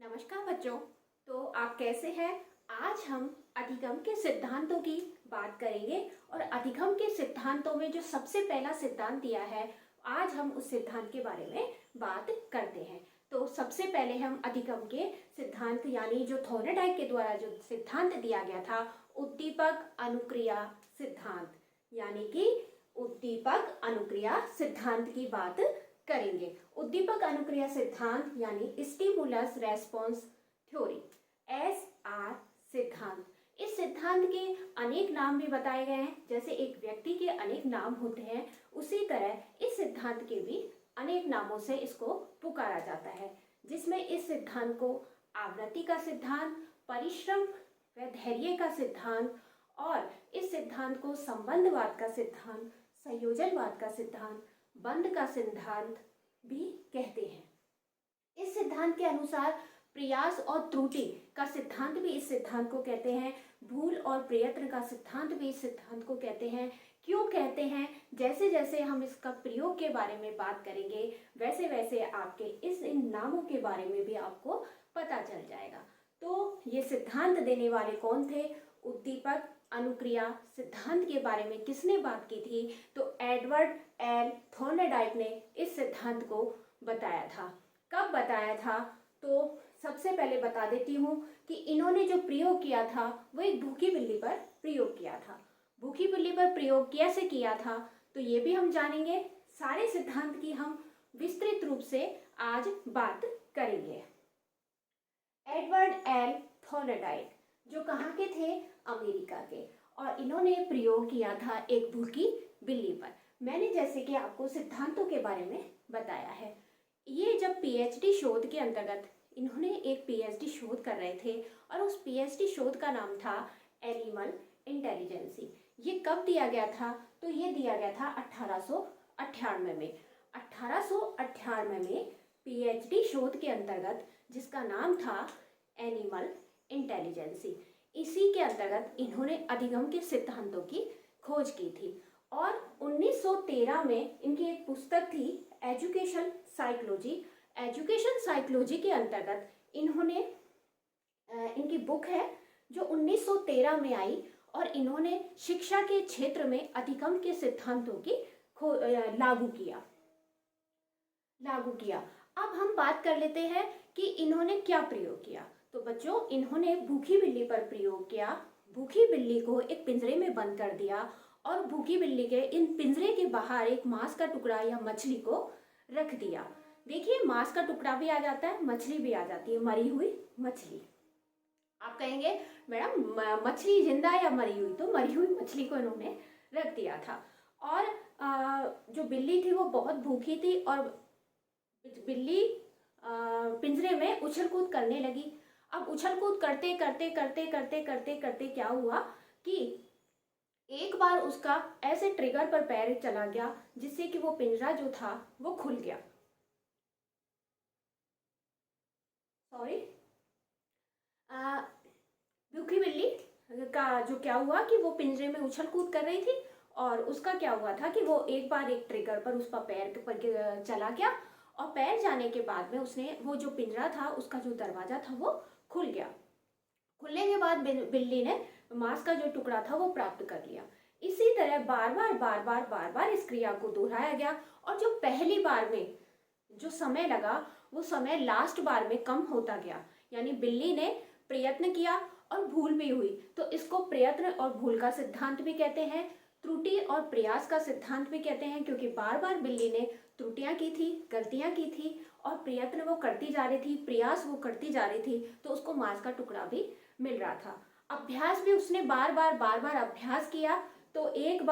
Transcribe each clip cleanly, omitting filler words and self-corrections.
नमस्कार बच्चों। तो आप कैसे हैं? आज हम अधिगम के सिद्धांतों की बात करेंगे और अधिगम के सिद्धांतों में जो सबसे पहला सिद्धांत दिया है, आज हम उस सिद्धांत के बारे में बात करते हैं। तो सबसे पहले हम अधिगम के सिद्धांत यानी जो थॉर्नडाइक के द्वारा जो सिद्धांत दिया गया था, उद्दीपक अनुक्रिया सिद्धांत, यानी कि उद्दीपक अनुक्रिया सिद्धांत की बात करेंगे। उद्दीपक अनुक्रिया सिद्धांत यानी स्टिमुलस रेस्पॉन्स थ्योरी, SR सिद्धांत। इस सिद्धांत के अनेक नाम भी बताए गए हैं। जैसे एक व्यक्ति के अनेक नाम होते हैं, उसी तरह इस सिद्धांत के भी अनेक नामों से इसको पुकारा जाता है, जिसमें इस सिद्धांत को आवृत्ति का सिद्धांत, परिश्रम व धैर्य का सिद्धांत और इस सिद्धांत को संबंधवाद का सिद्धांत, संयोजनवाद का सिद्धांत, बंध का सिद्धांत भी कहते हैं। इस सिद्धांत के अनुसार प्रयास और त्रुटि का सिद्धांत भी इस सिद्धांत को कहते हैं। भूल और प्रयत्न का सिद्धांत भी इस सिद्धांत को कहते हैं। क्यों कहते हैं? जैसे जैसे हम इसका प्रयोग के बारे में बात करेंगे, वैसे वैसे आपके इन नामों के बारे में भी आपको पता चल जाएगा। तो ये सिद्धांत देने वाले कौन थे? उद्दीपक अनुक्रिया सिद्धांत के बारे में किसने बात की थी? तो एडवर्ड एल थॉर्नडाइक ने इस सिद्धांत को बताया था। कब बताया था? तो सबसे पहले बता देती हूँ कि इन्होंने जो प्रयोग किया था वो एक भूखी बिल्ली पर प्रयोग किया था। भूखी बिल्ली पर प्रयोग कैसे किया था तो ये भी हम जानेंगे। सारे सिद्धांत की हम विस्तृत रूप से आज बात करेंगे। एडवर्ड एल थॉर्नडाइक जो कहाँ के थे? अमेरिका के, और इन्होंने प्रयोग किया था एक भूखी बिल्ली पर। मैंने जैसे कि आपको सिद्धांतों के बारे में बताया है। ये जब पीएचडी शोध के अंतर्गत इन्होंने एक पीएचडी शोध कर रहे थे और उस पीएचडी शोध का नाम था एनिमल इंटेलिजेंसी। ये कब दिया गया था? तो ये दिया गया था 1898 में। 1898 में पीएचडी शोध के अंतर्गत जिसका नाम था एनिमल इंटेलिजेंसी, इसी के अंतर्गत इन्होंने अधिगम के सिद्धांतों की खोज की थी। और 1913 में इनकी एक पुस्तक थी एजुकेशन साइकोलॉजी। एजुकेशन साइकोलॉजी के अंतर्गत इन्होंने इनकी बुक है जो 1913 में आई और इन्होंने शिक्षा के क्षेत्र में अधिगम के सिद्धांतों की लागू किया। अब हम बात कर लेते हैं कि इन्होंने क्या प्रयोग किया। तो बच्चों, इन्होंने भूखी बिल्ली पर प्रयोग किया। भूखी बिल्ली को एक पिंजरे में बंद कर दिया और भूखी बिल्ली के इन पिंजरे के बाहर एक मांस का टुकड़ा या मछली को रख दिया। देखिए, मांस का टुकड़ा भी आ जाता है, मछली भी आ जाती है, मरी हुई मछली। आप कहेंगे मैडम मछली जिंदा या मरी हुई? तो मरी हुई मछली को इन्होंने रख दिया था। और जो बिल्ली थी वो बहुत भूखी थी और बिल्ली पिंजरे में उछल कूद करने लगी। अब उछल कूद करते करते करते करते करते करते क्या हुआ कि एक बार उसका ऐसे ट्रिगर पर पैर चला गया जिससे कि वो पिंजरा जो था वो खुल गया। सॉरी, भूखी बिल्ली का जो क्या हुआ कि वो पिंजरे में उछल कूद कर रही थी और उसका क्या हुआ था कि वो एक बार एक ट्रिगर पर उसका पैर पर चला गया और पैर जाने के बाद में उसने वो जो पिंजरा था उसका जो दरवाजा था वो खुल गया। खुलने के बाद बिल्ली ने मांस का जो टुकड़ा था वो प्राप्त कर लिया। इसी तरह बार बार इस क्रिया को दोहराया गया और जो पहली बार में जो समय लगा वो समय लास्ट बार में कम होता गया। यानी बिल्ली ने प्रयत्न किया और भूल भी हुई, तो इसको प्रयत्न और भूल का सिद्धांत भी कहते हैं। त्रुटि और प्रयास का सिद्धांत भी कहते हैं, क्योंकि बार बार बिल्ली ने त्रुटियां की थी, गलतियां की थी और प्रयत्न वो करती जा रही थी, प्रयास वो करती जा रही थी, तो उसको मांस का टुकड़ा भी मिल रहा था। अभ्यास भी उसने बार बार अभ्यास किया। तो एक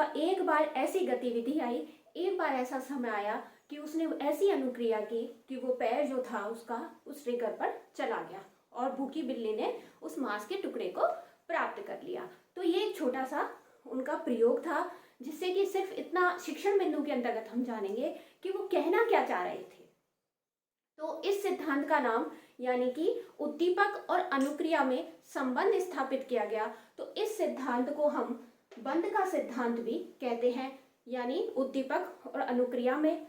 बार ऐसी गतिविधि आई, एक बार ऐसा समय आया कि उसने ऐसी अनुक्रिया की कि वो पैर जो था उसका उस ट्रिगर पर चला गया और भूखी बिल्ली ने उस मांस के टुकड़े को प्राप्त कर लिया। तो ये एक छोटा सा उनका प्रयोग था, जिससे कि सिर्फ इतना शिक्षण बिंदु के अंतर्गत हम जानेंगे कि वो कहना क्या चाह रहे थे। तो इस सिद्धांत का नाम यानी कि उद्दीपक और अनुक्रिया में संबंध स्थापित किया गया। तो इस सिद्धांत को हम बंध का सिद्धांत भी कहते हैं, यानी उद्दीपक और अनुक्रिया में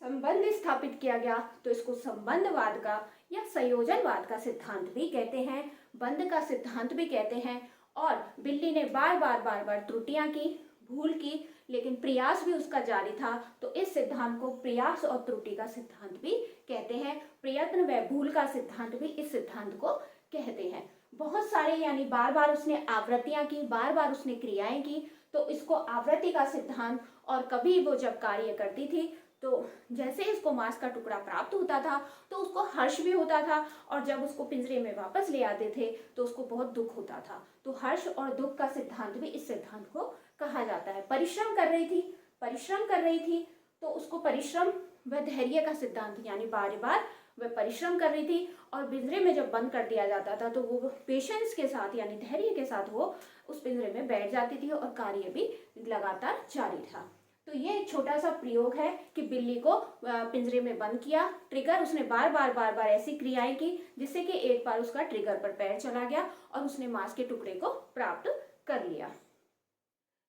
संबंध स्थापित किया गया तो इसको संबंधवाद का या संयोजनवाद का सिद्धांत भी कहते हैं, बंध का सिद्धांत भी कहते हैं। और बिल्ली ने बार बार त्रुटियां की, भूल की, लेकिन प्रयास भी उसका जारी था, तो इस सिद्धांत को प्रयास और त्रुटि का सिद्धांत भी कहते हैं। प्रयत्न व भूल का सिद्धांत भी इस सिद्धांत को कहते हैं। बहुत सारे यानी बार बार उसने आवृत्तियां की, बार बार उसने क्रियाएं की, तो इसको आवृत्ति का सिद्धांत। और कभी वो जब कार्य करती थी तो जैसे इसको मांस का टुकड़ा प्राप्त होता था तो उसको हर्ष भी होता था, और जब उसको पिंजरे में वापस ले आते थे तो उसको बहुत दुख होता था। तो हर्ष और दुख का सिद्धांत भी इस सिद्धांत को कहा जाता है। परिश्रम कर रही थी तो उसको परिश्रम व धैर्य का सिद्धांत, यानी बार बार वह परिश्रम कर रही थी और पिंजरे में जब बंद कर दिया जाता था तो वो पेशेंस के साथ यानी धैर्य के साथ वो उस पिंजरे में बैठ जाती थी और कार्य भी लगातार जारी था। तो ये एक छोटा सा प्रयोग है कि बिल्ली को पिंजरे में बंद किया, ट्रिगर उसने बार बार ऐसी क्रियाएं की जिससे कि एक बार उसका ट्रिगर पर पैर चला गया और उसने मांस के टुकड़े को प्राप्त कर लिया।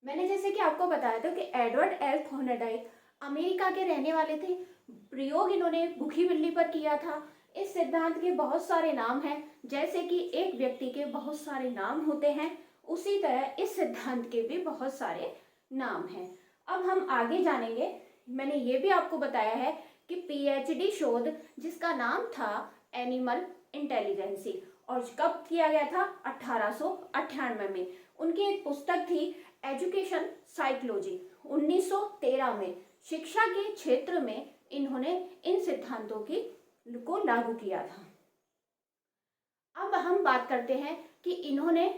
मैंने जैसे कि आपको बताया था कि एडवर्ड एल थॉर्नडाइक अमेरिका के रहने वाले थे। प्रयोग इन्होंने भूखी बिल्ली पर किया था। इस सिद्धांत के बहुत सारे नाम हैं, जैसे कि एक व्यक्ति के बहुत सारे नाम होते हैं, उसी तरह इस सिद्धांत के भी बहुत सारे नाम हैं। अब हम आगे जानेंगे। मैंने ये भी आपको बताया है कि पीएचडी शोध जिसका नाम था एनिमल इंटेलिजेंसी, और कब किया गया था, 1898 में। उनकी एक पुस्तक थी एजुकेशन साइकोलॉजी, 1913 में। शिक्षा के क्षेत्र में इन्होंने इन सिद्धांतों को लागू किया था। अब हम बात करते हैं कि इन्होंने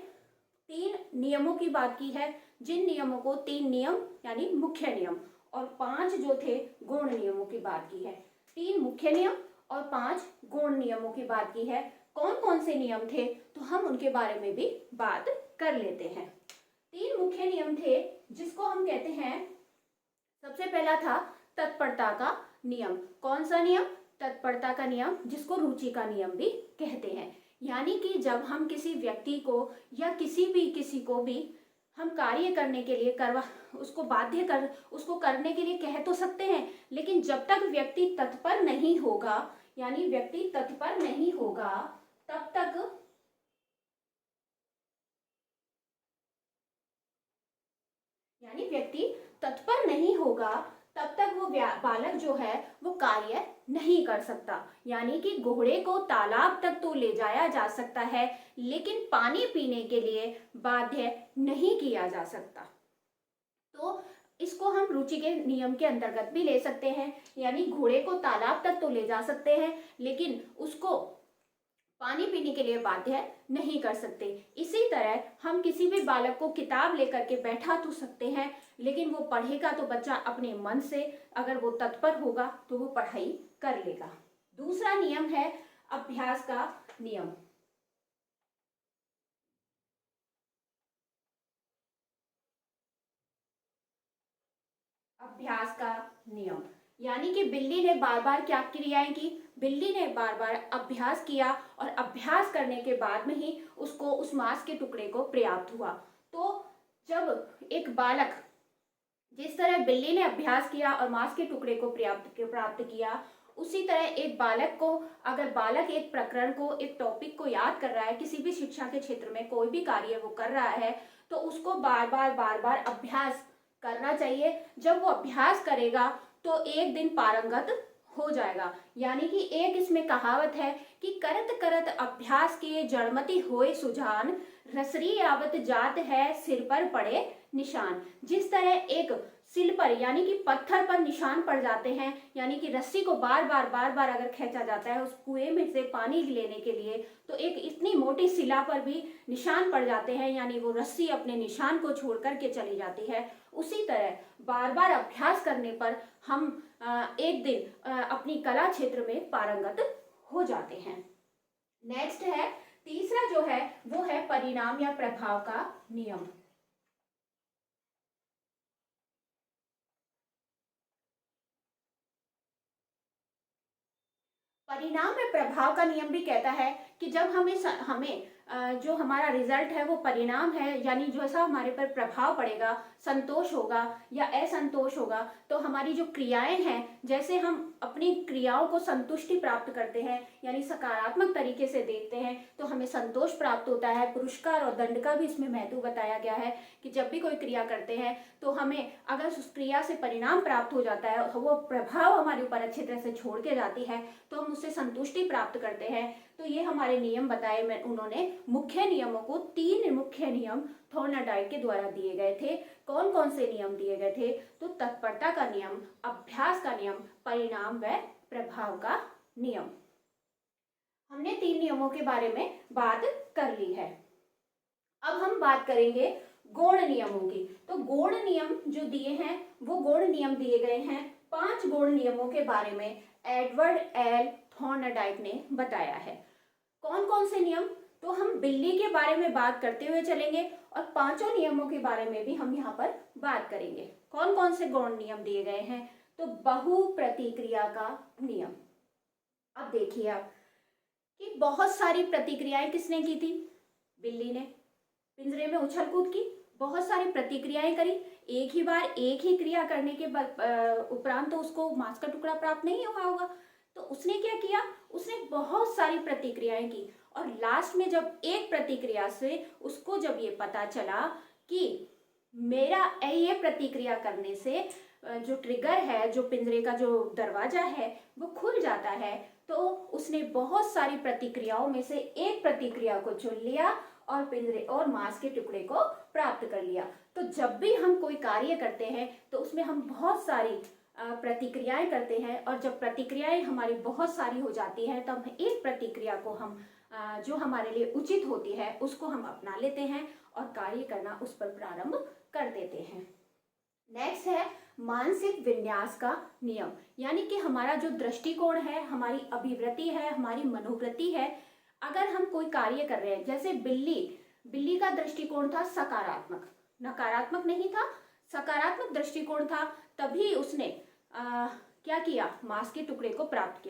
3 नियमों की बात की है, जिन नियमों को 3 नियम यानी मुख्य नियम और 5 जो थे गौण नियमों की बात की है। 3 मुख्य नियम और 5 गौण नियमों की बात की है। कौन कौन से नियम थे तो हम उनके बारे में भी बात कर लेते हैं। 3 मुख्य नियम थे जिसको हम कहते हैं, सबसे पहला था तत्परता का नियम। कौन सा नियम, तत्परता का नियम, जिसको रुचि का नियम भी कहते हैं। यानी कि जब हम किसी व्यक्ति को या किसी को भी हम कार्य करने के लिए उसको करने के लिए कह तो सकते हैं, लेकिन जब तक व्यक्ति तत्पर नहीं होगा, यानी व्यक्ति तत्पर नहीं होगा तब तक तब तक वो बालक जो है वो कार्य नहीं कर सकता। यानी कि घोड़े को तालाब तक तो ले जाया जा सकता है, लेकिन पानी पीने के लिए बाध्य नहीं किया जा सकता। तो इसको हम रुचि के नियम के अंतर्गत भी ले सकते हैं। यानी घोड़े को तालाब तक तो ले जा सकते हैं, लेकिन उसको पानी पीने के लिए बाध्य नहीं कर सकते। इसी तरह हम किसी भी बालक को किताब लेकर के बैठा तो सकते हैं, लेकिन वो पढ़ेगा तो बच्चा अपने मन से, अगर वो तत्पर होगा तो वो पढ़ाई कर लेगा। दूसरा नियम है अभ्यास का नियम। अभ्यास का नियम यानी कि बिल्ली ने बार बार क्या क्रियाएं की, बिल्ली ने बार बार अभ्यास किया और अभ्यास करने के बाद में ही उसको उस मांस के टुकड़े को प्राप्त हुआ। तो जब एक बालक, जिस तरह बिल्ली ने अभ्यास किया और मांस के टुकड़े को प्राप्त किया, उसी तरह एक बालक को, अगर बालक एक प्रकरण को, एक टॉपिक को याद कर रहा है, किसी भी शिक्षा के क्षेत्र में कोई भी कार्य वो कर रहा है, तो उसको बार बार अभ्यास करना चाहिए। जब वो अभ्यास करेगा तो एक दिन पारंगत हो जाएगा। यानी कि एक इसमें कहावत है कि करत करत अभ्यास के जड़मति होए सुजान, रसरी यावत जात है सिर पर पड़े निशान। जिस तरह एक सिल पर यानी कि पत्थर पर निशान पड़ जाते हैं, यानी कि रस्सी को बार बार अगर खींचा जाता है उस कुएं में से पानी लेने के लिए, तो एक इतनी मोटी शिला पर भी निशान पड़ जाते हैं, यानी वो रस्सी अपने निशान को छोड़ करके चली जाती है। उसी तरह बार बार अभ्यास करने पर हम एक दिन अपनी कला क्षेत्र में पारंगत हो जाते हैं। नेक्स्ट है, तीसरा जो है वो है परिणाम या प्रभाव का नियम। परिणाम में प्रभाव का नियम भी कहता है कि जब हमें जो हमारा रिजल्ट है वो परिणाम है, यानी जैसा हमारे पर प्रभाव पड़ेगा, संतोष होगा या असंतोष होगा, तो हमारी जो क्रियाएं हैं, जैसे हम अपनी क्रियाओं को संतुष्टि प्राप्त करते हैं यानी सकारात्मक तरीके से देखते हैं तो हमें संतोष प्राप्त होता है। पुरस्कार और दंड का भी इसमें महत्व बताया गया है कि जब भी कोई क्रिया करते हैं तो हमें अगर उस क्रिया से परिणाम प्राप्त हो जाता है, वो प्रभाव हमारे ऊपर अच्छी तरह से छोड़ के जाती है, तो हम उससे संतुष्टि प्राप्त करते हैं। तो ये हमारे नियम बताए मैं उन्होंने मुख्य नियमों को, 3 मुख्य नियम थॉर्नडाइक के द्वारा दिए गए थे। कौन कौन से नियम दिए गए थे? तो तत्परता का नियम, अभ्यास का नियम, परिणाम व प्रभाव का नियम। हमने 3 नियमों के बारे में बात कर ली है। अब हम बात करेंगे गौण नियमों की। तो गौण नियम जो दिए हैं वो गौण नियम दिए गए हैं 5 गौण नियमों के बारे में एडवर्ड एल थॉर्नडाइक ने बताया है। कौन कौन से नियम? तो हम बिल्ली के बारे में बात करते हुए चलेंगे और 5 नियमों के बारे में भी हम यहाँ पर बात करेंगे। कौन कौन से गौण नियम दिए गए हैं? तो बहु प्रतिक्रिया का नियम। अब देखिए आप कि बहुत सारी प्रतिक्रियाएं किसने की थी? बिल्ली ने पिंजरे में उछल कूद की, बहुत सारी प्रतिक्रियाएं करी। एक ही बार एक ही क्रिया करने के उपरांत तो उसको मांस का टुकड़ा प्राप्त नहीं हुआ होगा, तो उसने क्या किया? उसने बहुत सारी प्रतिक्रियाएं की और लास्ट में जब एक प्रतिक्रिया से उसको जब ये पता चला कि मेरा ये प्रतिक्रिया करने से जो ट्रिगर है, जो पिंजरे का जो दरवाजा है वो खुल जाता है, तो उसने बहुत सारी प्रतिक्रियाओं में से एक प्रतिक्रिया को चुन लिया और पिंजरे और मांस के टुकड़े को प्राप्त कर लिया। तो जब भी हम कोई कार्य करते हैं तो उसमें हम बहुत सारी प्रतिक्रियाएं करते हैं और जब प्रतिक्रियाएं हमारी बहुत सारी हो जाती हैं तब तो एक प्रतिक्रिया को हम जो हमारे लिए उचित होती है उसको हम अपना लेते हैं और कार्य करना उस पर प्रारंभ कर देते हैं। नेक्स्ट है मानसिक विन्यास का नियम, यानी कि हमारा जो दृष्टिकोण है, हमारी अभिवृत्ति है, हमारी मनोवृत्ति है। अगर हम कोई कार्य कर रहे हैं, जैसे बिल्ली का दृष्टिकोण था सकारात्मक, नकारात्मक नहीं था, सकारात्मक दृष्टिकोण था, तभी उसने क्या किया? मांस के टुकड़े को प्राप्त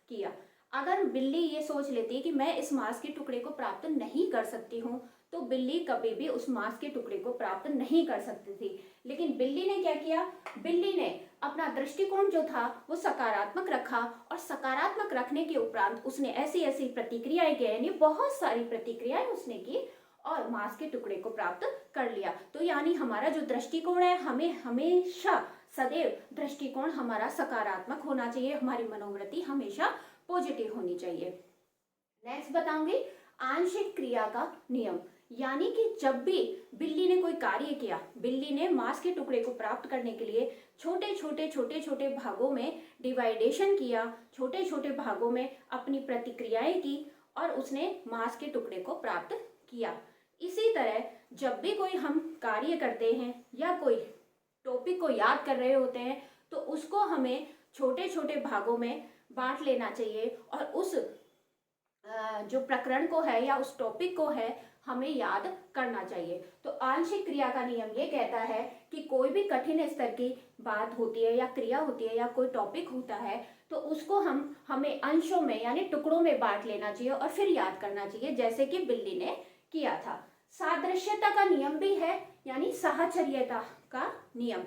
किया। अगर बिल्ली ये सोच लेती कि मैं इस मांस के टुकड़े को प्राप्त नहीं कर सकती हूँ, तो बिल्ली कभी भी उस मांस के टुकड़े को प्राप्त नहीं कर सकती थी। लेकिन बिल्ली ने क्या किया? बिल्ली ने अपना दृष्टिकोण जो था वो सकारात्मक रखा और सकारात्मक रखने के उपरांत उसने ऐसी ऐसी प्रतिक्रियाएं की, यानी बहुत सारी प्रतिक्रियाएं उसने की और मांस के टुकड़े को प्राप्त कर लिया। तो यानी हमारा जो दृष्टिकोण है, हमें हमेशा सदैव दृष्टिकोण हमारा सकारात्मक होना चाहिए, हमारी मनोवृत्ति हमेशा पॉजिटिव होनी चाहिए। नेक्स्ट बताऊंगी आंशिक क्रिया का नियम, यानी कि जब भी बिल्ली ने कोई कार्य किया, बिल्ली ने मांस के टुकड़े को प्राप्त करने के लिए छोटे छोटे भागों में डिवाइडेशन किया, छोटे छोटे भागों में अपनी प्रतिक्रियाएं की और उसने मांस के टुकड़े को प्राप्त किया। इसी तरह जब भी कोई हम कार्य करते हैं या कोई टॉपिक को याद कर रहे होते हैं तो उसको हमें छोटे छोटे भागों में बांट लेना चाहिए और उस जो प्रकरण को है या उस टॉपिक को है हमें याद करना चाहिए। तो आंशिक क्रिया का नियम ये कहता है कि कोई भी कठिन स्तर की बात होती है या क्रिया होती है या कोई टॉपिक होता है तो उसको हमें अंशों में यानी टुकड़ों में बांट लेना चाहिए और फिर याद करना चाहिए, जैसे कि बिल्ली ने किया था। सादृश्यता का नियम भी है, यानी साहचर्यता का नियम।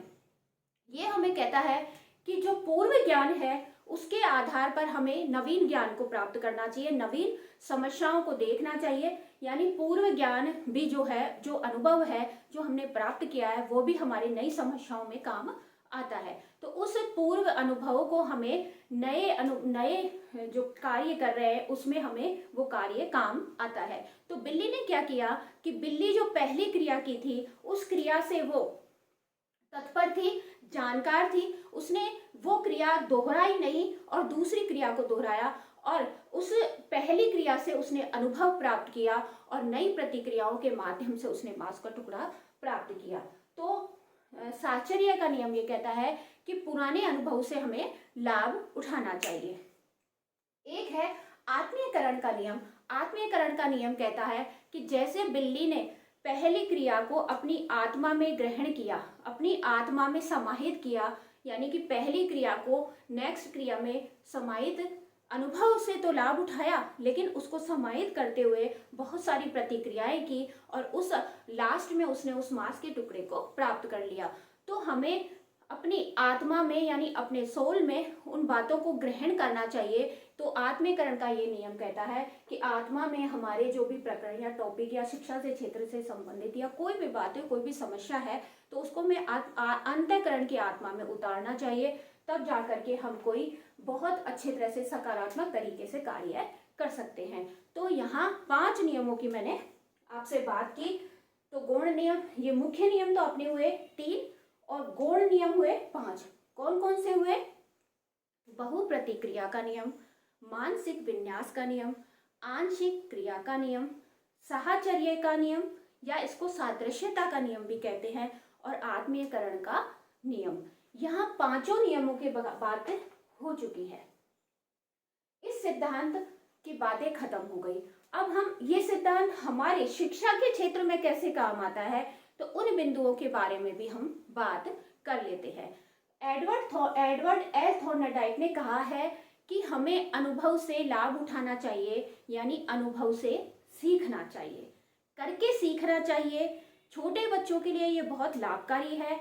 ये हमें कहता है कि जो पूर्व ज्ञान है उसके आधार पर हमें नवीन ज्ञान को प्राप्त करना चाहिए, नवीन समस्याओं को देखना चाहिए, यानी पूर्व ज्ञान भी जो है, जो अनुभव है जो हमने प्राप्त किया है वो भी हमारी नई समस्याओं में काम आता है। तो उस पूर्व अनुभवों को हमें नए जो कार्य कर रहे हैं उसमें हमें वो कार्य काम आता है। तो बिल्ली ने क्या किया कि बिल्ली जो पहली क्रिया की थी उस क्रिया से वो तत्पर थी, जानकार थी, उसने वो क्रिया दोहराई नहीं और दूसरी क्रिया को दोहराया और उस पहली क्रिया से उसने अनुभव प्राप्त किया और नई प्रतिक्रियाओं के माध्यम से उसने मांस का टुकड़ा प्राप्त किया। तो साहचर्य का नियम ये कहता है कि पुराने अनुभव से हमें लाभ उठाना चाहिए। एक है आत्मीयकरण का नियम। आत्मीयकरण का नियम कहता है कि जैसे बिल्ली ने पहली क्रिया को अपनी आत्मा में ग्रहण किया, अपनी आत्मा में समाहित किया, यानी कि पहली क्रिया को नेक्स्ट क्रिया में समाहित अनुभव से तो लाभ उठाया, लेकिन उसको समाहित करते हुए बहुत सारी प्रतिक्रियाएं की और उस लास्ट में उसने उस मांस के टुकड़े को प्राप्त कर लिया। तो हमें अपनी आत्मा में यानी अपने सोल में उन बातों को ग्रहण करना चाहिए। तो आत्मीकरण का ये नियम कहता है कि आत्मा में हमारे जो भी प्रकरण या टॉपिक या शिक्षा से क्षेत्र से संबंधित या कोई भी बातें, कोई भी समस्या है, तो उसको हमें अंतःकरण की आत्मा में उतारना चाहिए। तब जा करके हम कोई बहुत अच्छी तरह से सकारात्मक तरीके से कार्य कर सकते हैं। तो यहाँ 5 नियमों की मैंने आपसे बात की। तो गौण नियम, ये मुख्य नियम तो अपने हुए 3 और गौण नियम हुए 5। कौन कौन से हुए? बहु प्रतिक्रिया का नियम, मानसिक विन्यास का नियम, आंशिक क्रिया का नियम, साहचर्य का नियम या इसको सादृश्यता का नियम भी कहते हैं, और आत्मीयकरण का नियम। यहाँ 5 नियमों की बात हो चुकी है। इस सिद्धांत की बातें खत्म हो गई। अब हम ये सिद्धांत हमारे शिक्षा के क्षेत्र में कैसे काम आता है, तो उन बिंदुओं के बारे में भी हम बात कर लेते हैं। एडवर्ड एल थॉर्नडाइक ने कहा है कि हमें अनुभव से लाभ उठाना चाहिए, यानी अनुभव से सीखना चाहिए, करके सीखना चाहिए। छोटे बच्चों के लिए ये बहुत लाभकारी है।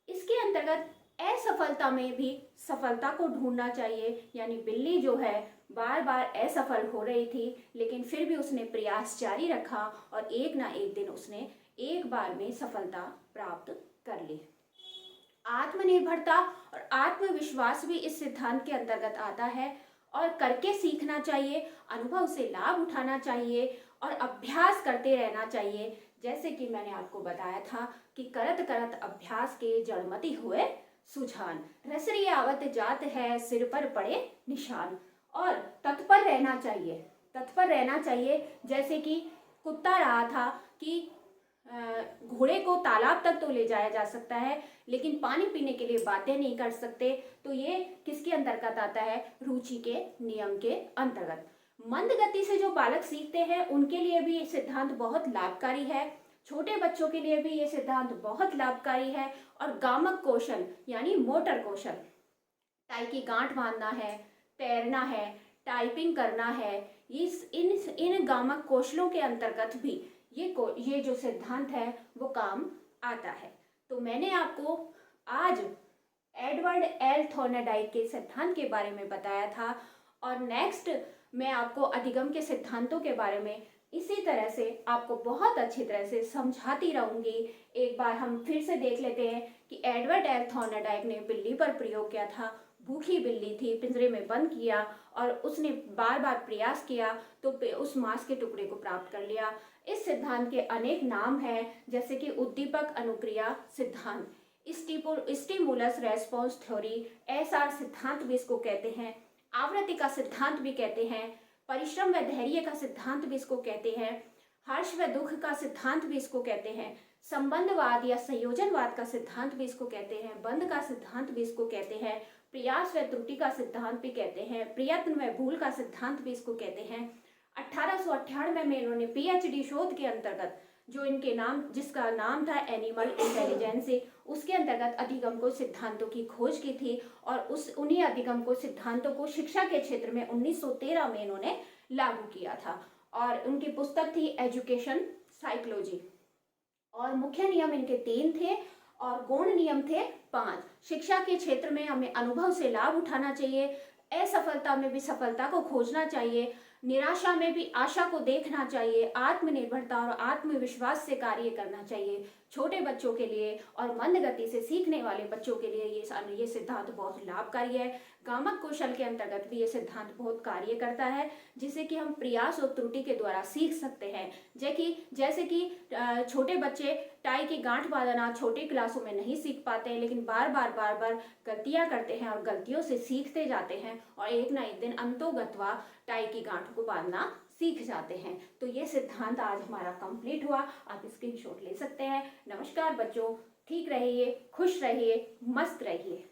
इसके अंतर्गत असफलता में भी सफलता को ढूंढना चाहिए, यानी बिल्ली जो है बार बार असफल हो रही थी, लेकिन फिर भी उसने प्रयास जारी रखा और एक ना एक दिन उसने एक बार में सफलता प्राप्त कर ली। आत्मनिर्भरता और आत्मविश्वास भी इस सिद्धांत के अंतर्गत आता है, और करके सीखना चाहिए, अनुभव से लाभ उठाना चाहिए और अभ्यास करते रहना चाहिए। जैसे कि मैंने आपको बताया था कि करत करत अभ्यास के जड़मति हुए सुजान, रसरी आवत जात है सिर पर पड़े निशान। और तत्पर रहना चाहिए, तत्पर रहना चाहिए। जैसे कि कुत्ता रहा था कि घोड़े को तालाब तक तो ले जाया जा सकता है, लेकिन पानी पीने के लिए बातें नहीं कर सकते। तो ये किसके अंतर्गत आता है? रुचि के नियम के अंतर्गत। मंद गति से जो बालक सीखते हैं उनके लिए भी ये सिद्धांत बहुत लाभकारी है। छोटे बच्चों के लिए भी ये सिद्धांत बहुत लाभकारी है। और गामक कौशल यानी मोटर कौशल, टाई की गांठ बांधना है, तैरना है, टाइपिंग करना है, इन गामक कौशलों के अंतर्गत भी ये जो सिद्धांत है वो काम आता है। तो मैंने आपको आज एडवर्ड एल थॉर्नडाइक के सिद्धांत के बारे में बताया था, और नेक्स्ट मैं आपको अधिगम के सिद्धांतों के बारे में इसी तरह से आपको बहुत अच्छी तरह से समझाती रहूंगी। एक बार हम फिर से देख लेते हैं कि एडवर्ड एल थॉर्नडाइक ने बिल्ली पर प्रयोग किया था। भूखी बिल्ली थी, पिंजरे में बंद किया और उसने बार बार प्रयास किया तो उस मांस के टुकड़े को प्राप्त कर लिया। इस सिद्धांत के अनेक नाम हैं, जैसे कि उद्दीपक अनुक्रिया सिद्धांत, स्टिमुलस रेस्पॉन्स थ्योरी, एसआर सिद्धांत भी इसको कहते हैं, आवृत्ति का सिद्धांत भी कहते हैं, परिश्रम व धैर्य का सिद्धांत भी इसको कहते हैं, हर्ष व दुख का सिद्धांत भी इसको कहते हैं, संबंधवाद या संयोजनवाद का सिद्धांत भी इसको कहते हैं, बंध का सिद्धांत भी इसको कहते हैं, प्रयास व त्रुटि का सिद्धांत भी कहते हैं, प्रयत्न व भूल का सिद्धांत भी इसको कहते हैं। 1898 में इन्होंने पीएचडी शोध के अंतर्गत जो इनके नाम जिसका नाम था एनिमल इंटेलिजेंस, उसके अंतर्गत अधिगम सिद्धांतों की खोज की थी, और उन्हीं अधिगम सिद्धांतों को शिक्षा के क्षेत्र में 1913 में इन्होंने लागू किया था। और उनकी पुस्तक थी एजुकेशन साइकोलॉजी। और मुख्य नियम इनके 3 थे और गौण नियम थे 5। शिक्षा के क्षेत्र में हमें अनुभव से लाभ उठाना चाहिए, असफलता में भी सफलता को खोजना चाहिए, निराशा में भी आशा को देखना चाहिए, आत्मनिर्भरता और आत्मविश्वास से कार्य करना चाहिए। छोटे बच्चों के लिए और मंद गति से सीखने वाले बच्चों के लिए ये सिद्धांत बहुत लाभकारी है। गामक कौशल के अंतर्गत भी ये सिद्धांत बहुत कार्य करता है, जिसे कि हम प्रयास और त्रुटि के द्वारा सीख सकते हैं। जैसे कि छोटे बच्चे टाई की गांठ बांधना छोटी क्लासों में नहीं सीख पाते हैं, लेकिन बार बार गलतियां करते हैं और गलतियों से सीखते जाते हैं, और एक ना एक दिन अंतोगत्वा टाई की गांठ को बांधना सीख जाते हैं। तो ये सिद्धांत आज हमारा कंप्लीट हुआ। आप स्क्रीनशॉट ले सकते हैं। नमस्कार बच्चों, ठीक रहिए, खुश रहिए, मस्त रहिए।